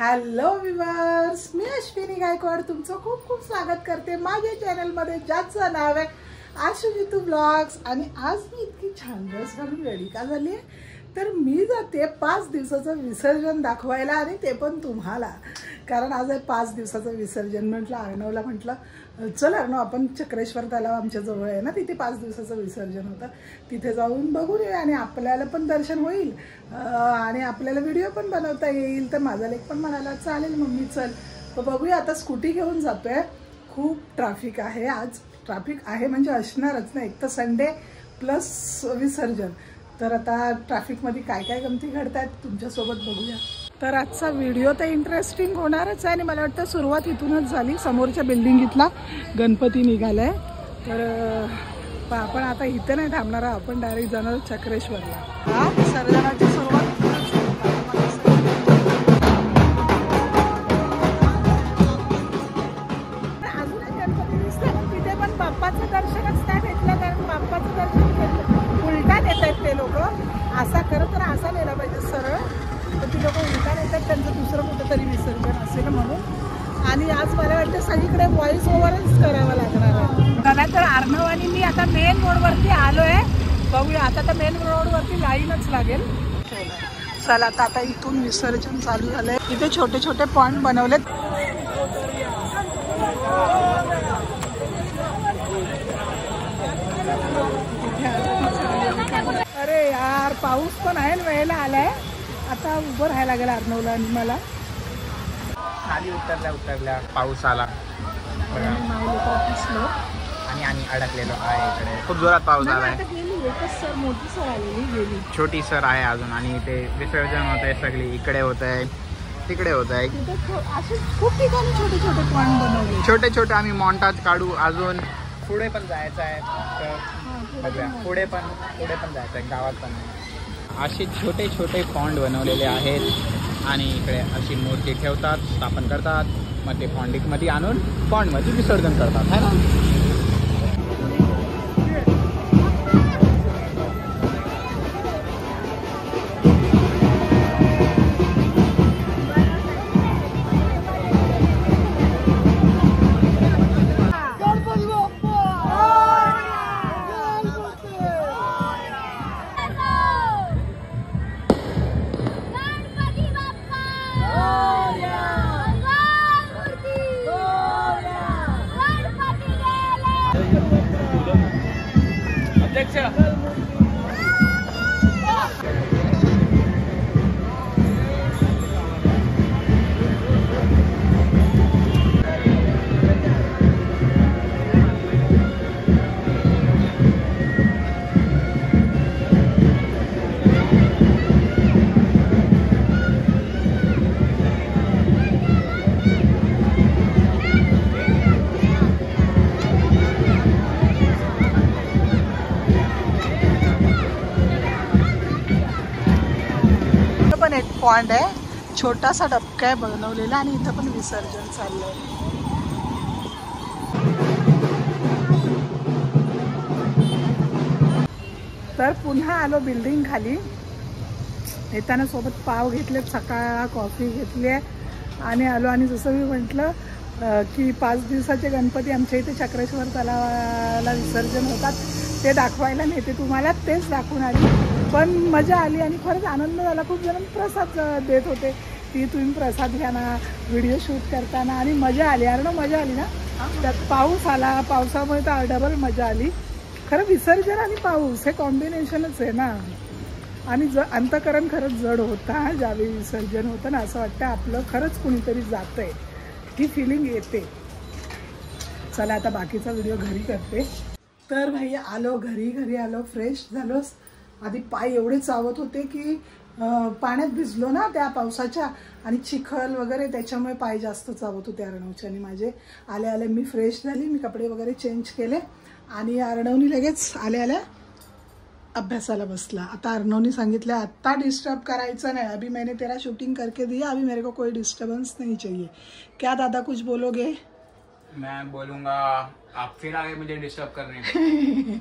Hello viewers, मी अश्विनी गायकवाड तुमचं खूप खूप स्वागत करते माझ्या चॅनलमध्ये ज्याचं नाव आहे आशू जितू ब्लॉग्स। आणि आज मी इतकी छान ड्रेस घालून रेडी का झाली आहे तर मी जाते 5 दिवसाचं विसर्जन दाखवायला, आणि ते पण तुम्हाला, कारण आज आहे 5 दिवसाचं विसर्जन। म्हटलं अर्णवला, म्हटलं चल अर्णव आपण चक्रेश्वर तलाव आमच्या जवळ आहे ना, तिथे 5 दिवसाचं विसर्जन होतं, तिथे जाऊन बघून येऊ आणि आपल्याला पण दर्शन होईल आणि आपल्याला व्हिडिओ पण बनवता येईल। तर माझा लेक पण म्हणाला चालेल मम्मी चल, तर बघूया। आता स्कूटी घेऊन जातोय, खूप ट्रॅफिक आहे आज, ट्रॅफिक आहे म्हणजे असणारच ना, एक तर संडे प्लस विसर्जन। तर आता ट्रॅफिकमध्ये काय काय गमती घडतात तुमच्यासोबत बघूया। तर आजचा व्हिडिओ तर इंटरेस्टिंग होणारच आहे, आणि मला वाटतं सुरुवात इथूनच झाली, समोरच्या बिल्डिंगीतला गणपती निघालाय। तर आपण आता इथे नाही थांबणार, आपण डायरेक्ट जाणार चक्रेश्वरला। हा विसर्जनाची सुरुवात अजूनही गणपती दिसला, पण तिथे पण बाप्पाचं दर्शनच नाही भेटलं, कारण बाप्पाचं दर्शन घेतलं उलटा देत आहेत ते लोक। असा खरं तर असा नेला पाहिजे सरळ, तर ती लोक उलटा नेतात, त्यांचं दुसरं कुठंतरी विसर्जन असेल म्हणून। आणि आज मला वाटतं सगळीकडे व्हॉइस ओव्हरच करावं लागणार आहे। दादा तर अर्णव आणि मी आता मेन रोडवरती आलोय, बघूया आता तर मेन रोडवरती लाईनच लागेल। चला आता इथून विसर्जन चालू झालंय, इथे छोटे छोटे पॉइंट बनवलेत। अरे यार पाऊस पण आहे, वेळेला आलाय, आता उभं राहायला लागेल अर्णवला आणि मला। खाली उतरल्या पाऊस आला आणि अडकलेलो आहे इकडे, खूप जोरात पाऊस आलाय। सर मोठी सर आलेली गेली, छोटी सर आहे अजून, आणि ते विसर्जन होत आहे, सगळी इकडे होत आहे तिकडे होत आहे, असे खूप ठिकाणी छोटे छोटे पॉइंट बनवले, छोटे छोटे। आम्ही मॉन्टाज काढू, अजून पुढे पण जायचं आहे, तर बघूया पुढे पण जायचं आहे, गावात पण असे छोटे छोटे पॉन्ड बनवलेले आहेत, आणि इकडे अशी मूर्ती ठेवतात, स्थापन करतात, मग ते पॉन्डिकमध्ये आणून पॉन्डमध्ये विसर्जन करतात, है ना। एक पॉइंट आहे, छोटासा डबका आहे बनवलेला, आणि इथं पण विसर्जन चाललंय। तर पुन्हा आलो बिल्डिंग खाली, येताना सोबत पाव घेतले, सकाळ कॉफी घेतली आहे आणि आलो। आणि जसं मी म्हटलं की 5 दिवसाचे गणपती आमच्या इथे चक्रेश्वर तलावाला विसर्जन होतात, ते दाखवायला नेते तुम्हाला, तेच दाखवून आली, पण मजा आली आणि खरंच आनंद झाला। खूप जण प्रसाद देत होते की तुम्ही प्रसाद घ्या ना व्हिडिओ शूट करताना, आणि मजा आली यार ना, मजा आली ना। त्यात पाऊस आला, पावसामुळे तर डबल मजा आली। खरं विसर्जन आणि पाऊस हे कॉम्बिनेशनच आहे ना, आणि अंतकरण खरंच जड होता ज्यावेळी विसर्जन होतं ना, असं वाटतं आपलं खरंच कुणीतरी जातंय, ही फिलिंग येते। चला आता बाकीचा व्हिडिओ घरी करते। तर भाई आलो घरी आलो, फ्रेश झालो। आधी पाय एवढे चावत होते की पाण्यात भिजलो ना त्या पावसाच्या, आणि चिखल वगैरे, त्याच्यामुळे पाय जास्त चावत होते अर्णवचे आणि माझे। आले मी फ्रेश झाली, मी कपडे वगैरे चेंज केले, आणि अर्णवनी लगेच आल्या अभ्यासाला बसला। आता अर्णवनी सांगितलं आत्ता डिस्टर्ब करायचं नाही, अभी मैंने तेरा शूटिंग करके दिया, अभी मेरे को कोई डिस्टर्बेंस नहीं चाहिए। क्या दादा कुछ बोलोगे? मैं बोलूँगा आप फिर आगे मुझे डिस्टर्ब करने।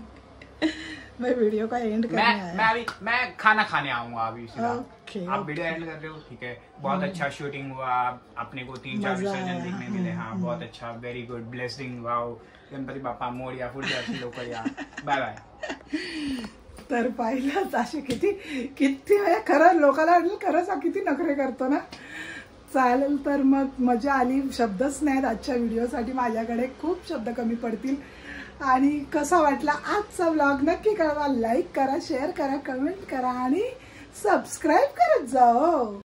मैं वीडियो का एंड करने आया। मैं खाना खाने आऊंगा अभी सीधा। ओके, आप वीडियो एंड कर रहे हो, ठीक है। बहुत अच्छा शूटिंग हुआ, अपने को 3-4 विसर्जन देखने मिले। हाँ बहुत अच्छा, very good, blessing, wow, Ganpati Bappa Morya, पुढे अशी लोक या, बाय बाय। तर पाहिलंच असे किती खरं लोकांना वाटलं खरंच किती नखरे करतो ना। चालेल, तर मग मजा आली, शब्दच नाहीत आजच्या व्हिडिओसाठी माझ्याकडे, खूप शब्द कमी पडतील। आणि कसा वाटला आजचा व्लॉग नक्की कळवा, लाईक करा, शेअर करा, कमेंट करा आणि सबस्क्राईब करत जाओ।